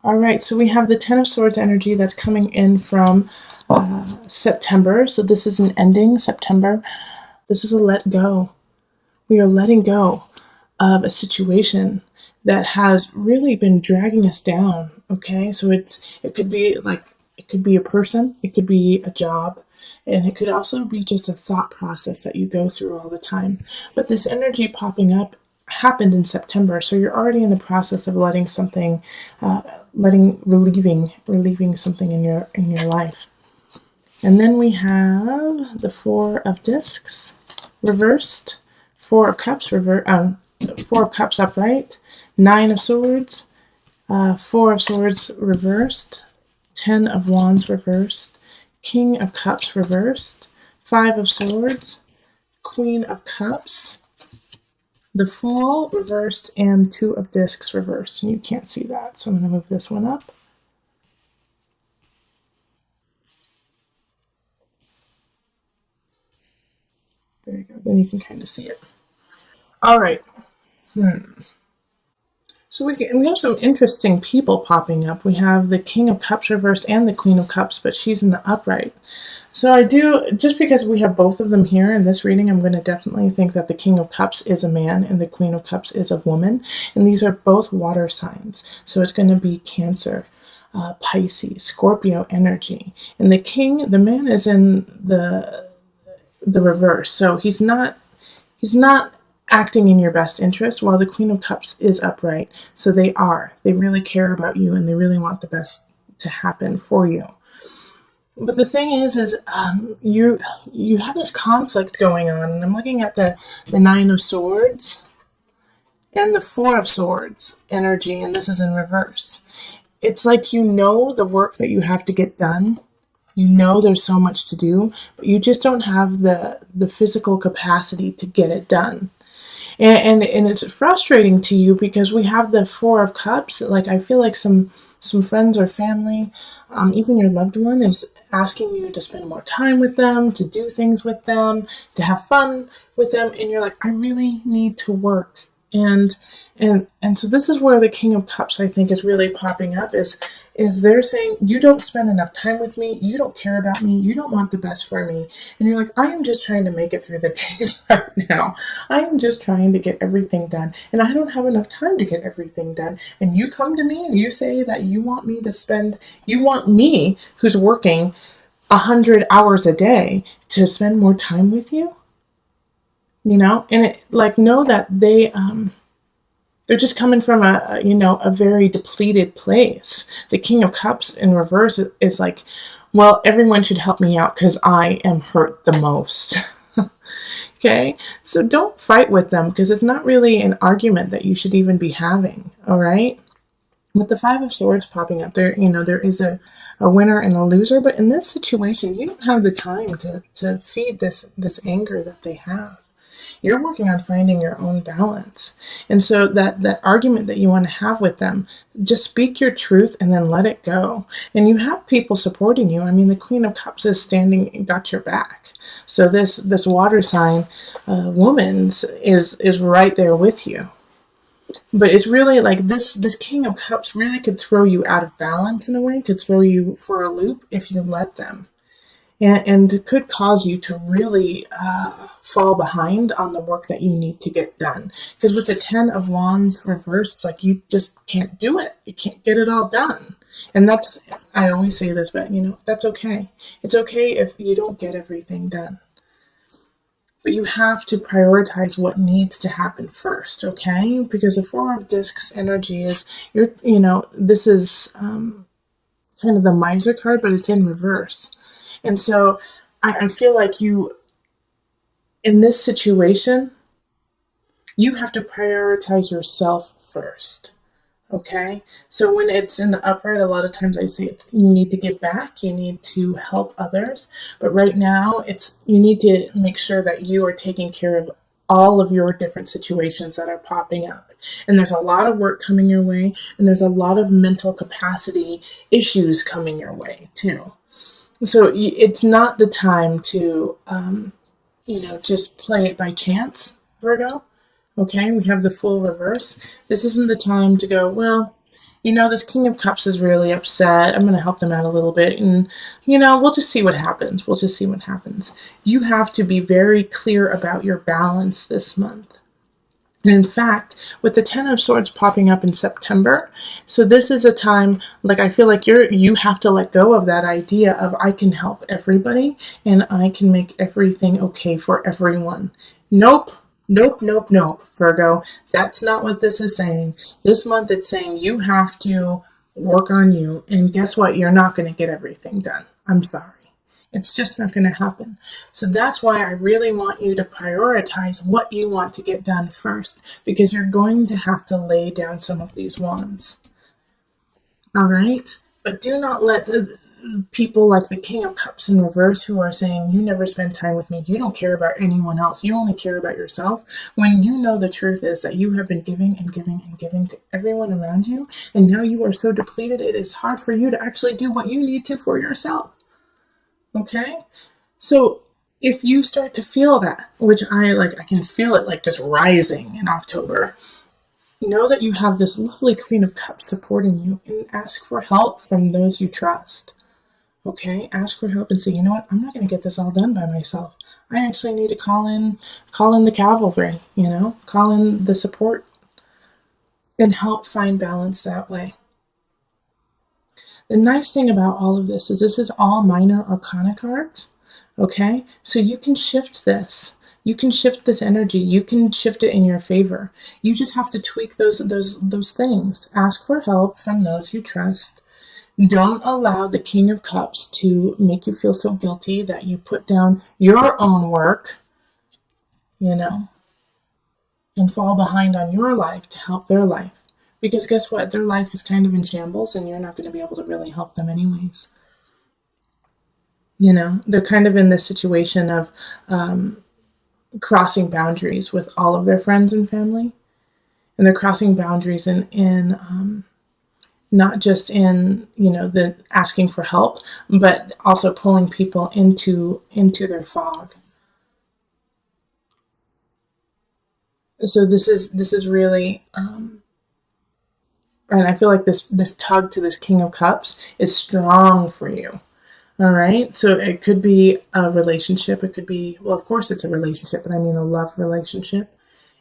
All right, so we have the Ten of Swords energy that's coming in from September. So this is an ending, September. This is a let go. We are letting go of a situation that has really been dragging us down. Okay, so it could be a person, it could be a job, and it could also be just a thought process that you go through all the time. But this energy popping up happened in September, so you're already in the process of letting something, relieving something in your life. And then we have the Four of Discs reversed, Four of Cups Four of Cups upright, Nine of Swords, Four of Swords reversed, Ten of Wands reversed, King of Cups reversed, Five of Swords, Queen of Cups, the Fool reversed, and Two of Discs reversed. And you can't see that, so I'm going to move this one up. There you go. Then you can kind of see it. All right. So we have some interesting people popping up. We have the King of Cups reversed and the Queen of Cups, but she's in the upright. So I do, just because we have both of them here in this reading, I'm going to definitely think that the King of Cups is a man and the Queen of Cups is a woman. And these are both water signs. So it's going to be Cancer, Pisces, Scorpio energy. And the man is in the reverse. So he's not acting in your best interest, while the Queen of Cups is upright. So they really care about you and they really want the best to happen for you. But the thing is you have this conflict going on, and I'm looking at the Nine of Swords and the Four of Swords energy, and this is in reverse. It's like the work that you have to get done. There's so much to do, but you just don't have the physical capacity to get it done. And it's frustrating to you because we have the Four of Cups. Like, I feel like some friends or family, even your loved one, is asking you to spend more time with them, to do things with them, to have fun with them, and you're like, I really need to work. And so this is where the King of Cups, I think, is really popping up, is they're saying, you don't spend enough time with me, you don't care about me, you don't want the best for me. And you're like, I am just trying to make it through the days right now. I am just trying to get everything done, and I don't have enough time to get everything done. And you come to me and you say that you want me, who's working 100 hours a day, to spend more time with you? And know that they're just coming from a very depleted place. The King of Cups in reverse is like, well, everyone should help me out because I am hurt the most. Okay, so don't fight with them, because it's not really an argument that you should even be having. All right. With the Five of Swords popping up there, there is a winner and a loser, but in this situation, you don't have the time to feed this anger that they have. You're working on finding your own balance. And so that argument that you want to have with them, just speak your truth and then let it go. And you have people supporting you. I mean, the Queen of Cups is standing and got your back. So this water sign woman's is right there with you. But it's really like this King of Cups really could throw you out of balance in a way, could throw you for a loop if you let them. And it could cause you to really fall behind on the work that you need to get done. Because with the Ten of Wands reversed, it's like you just can't do it. You can't get it all done. And I always say this, but that's okay. It's okay if you don't get everything done. But you have to prioritize what needs to happen first, okay? Because the Four of Discs energy is, this is kind of the Miser card, but it's in reverse. And so I feel like in this situation, you have to prioritize yourself first, okay? So when it's in the upright, a lot of times I say you need to give back, you need to help others. But right now, you need to make sure that you are taking care of all of your different situations that are popping up. And there's a lot of work coming your way, and there's a lot of mental capacity issues coming your way too. So it's not the time to, just play it by chance, Virgo. Okay, we have the Fool reverse. This isn't the time to go, well, this King of Cups is really upset. I'm going to help them out a little bit. And, we'll just see what happens. We'll just see what happens. You have to be very clear about your balance this month. And in fact, with the Ten of Swords popping up in September, so this is a time, like, I feel like you have to let go of that idea of I can help everybody and I can make everything okay for everyone. Nope. Nope, nope, nope, Virgo. That's not what this is saying. This month it's saying you have to work on you. And guess what? You're not going to get everything done. I'm sorry. It's just not going to happen. So that's why I really want you to prioritize what you want to get done first, because you're going to have to lay down some of these wands. All right? But do not let the people like the King of Cups in reverse who are saying, you never spend time with me. You don't care about anyone else. You only care about yourself. When you know the truth is that you have been giving and giving and giving to everyone around you, and now you are so depleted, it is hard for you to actually do what you need to for yourself. Okay? So if you start to feel that, which I can feel it like just rising in October, know that you have this lovely Queen of Cups supporting you, and ask for help from those you trust. Okay, ask for help and say, you know what, I'm not going to get this all done by myself. I actually need to call in the cavalry, call in the support and help find balance that way. The nice thing about all of this is all minor arcana cards, okay? So you can shift this. You can shift this energy. You can shift it in your favor. You just have to tweak those things. Ask for help from those you trust. Don't allow the King of Cups to make you feel so guilty that you put down your own work, and fall behind on your life to help their life. Because guess what? Their life is kind of in shambles and you're not going to be able to really help them anyways. They're kind of in this situation of crossing boundaries with all of their friends and family. And they're crossing boundaries in not just in, the asking for help, but also pulling people into their fog. So this is really, and I feel like this tug to this King of Cups is strong for you. All right. So it could be a relationship. It could be, well, of course it's a relationship, but I mean a love relationship.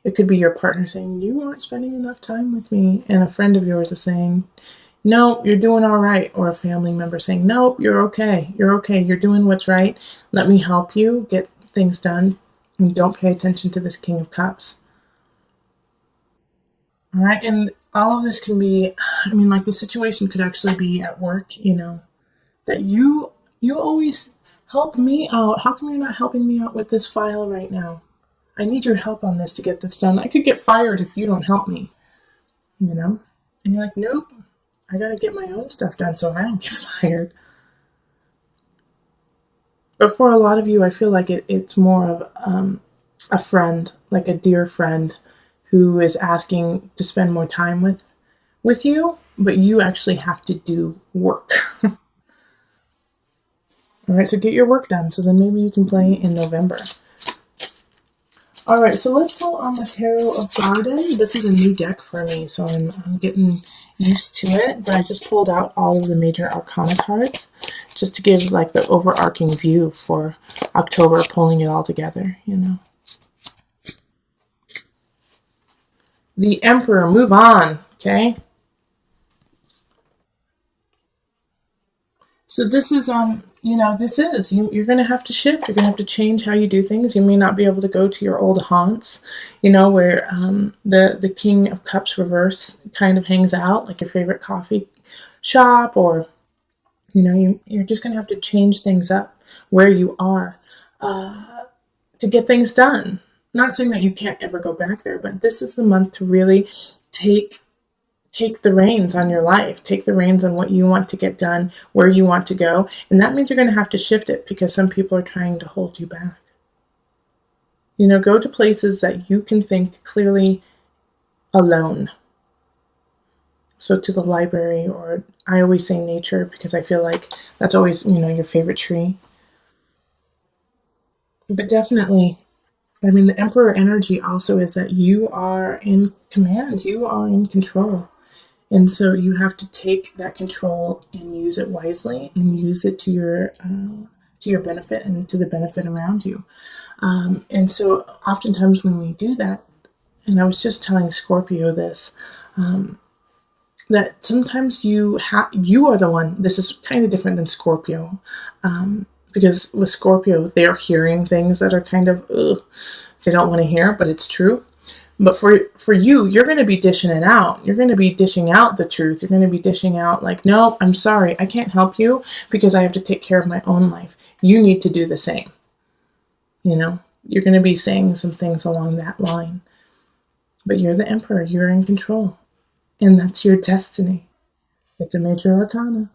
It could be your partner saying, you aren't spending enough time with me. And a friend of yours is saying, no, you're doing all right. Or a family member saying, no, you're okay. You're okay. You're doing what's right. Let me help you get things done. And don't pay attention to this King of Cups. All right. And all of this can be, the situation could actually be at work, that you always help me out. How come you're not helping me out with this file right now? I need your help on this to get this done. I could get fired if you don't help me, And you're like, nope. I got to get my own stuff done so I don't get fired. But for a lot of you, I feel like it's more of a friend, like a dear friend who is asking to spend more time with you, but you actually have to do work. All right, so get your work done so then maybe you can play in November. All right, so let's pull on the Tarot of Garden. This is a new deck for me, so I'm getting used to it, but I just pulled out all of the major arcana cards just to give like the overarching view for October, pulling it all together, The Emperor, move on, okay? So this is, you're going to have to shift. You're going to have to change how you do things. You may not be able to go to your old haunts, where the King of Cups reverse kind of hangs out, like your favorite coffee shop, or, you're just going to have to change things up where you are to get things done. Not saying that you can't ever go back there, but this is the month to really take the reins on your life, take the reins on what you want to get done, where you want to go. And that means you're going to have to shift it because some people are trying to hold you back. Go to places that you can think clearly alone. So to the library, or I always say nature because I feel like that's always, your favorite tree. But definitely, the Emperor energy also is that you are in command, you are in control. And so you have to take that control and use it wisely and use it to your benefit and to the benefit around you. And so oftentimes when we do that, and I was just telling Scorpio this, that sometimes you are the one. This is kind of different than Scorpio, because with Scorpio, they're hearing things that are kind of, they don't want to hear, but it's true. But for you, you're going to be dishing it out. You're going to be dishing out the truth. You're going to be dishing out like, no, I'm sorry. I can't help you because I have to take care of my own life. You need to do the same. You know, you're going to be saying some things along that line. But you're the emperor. You're in control. And that's your destiny. It's a major arcana.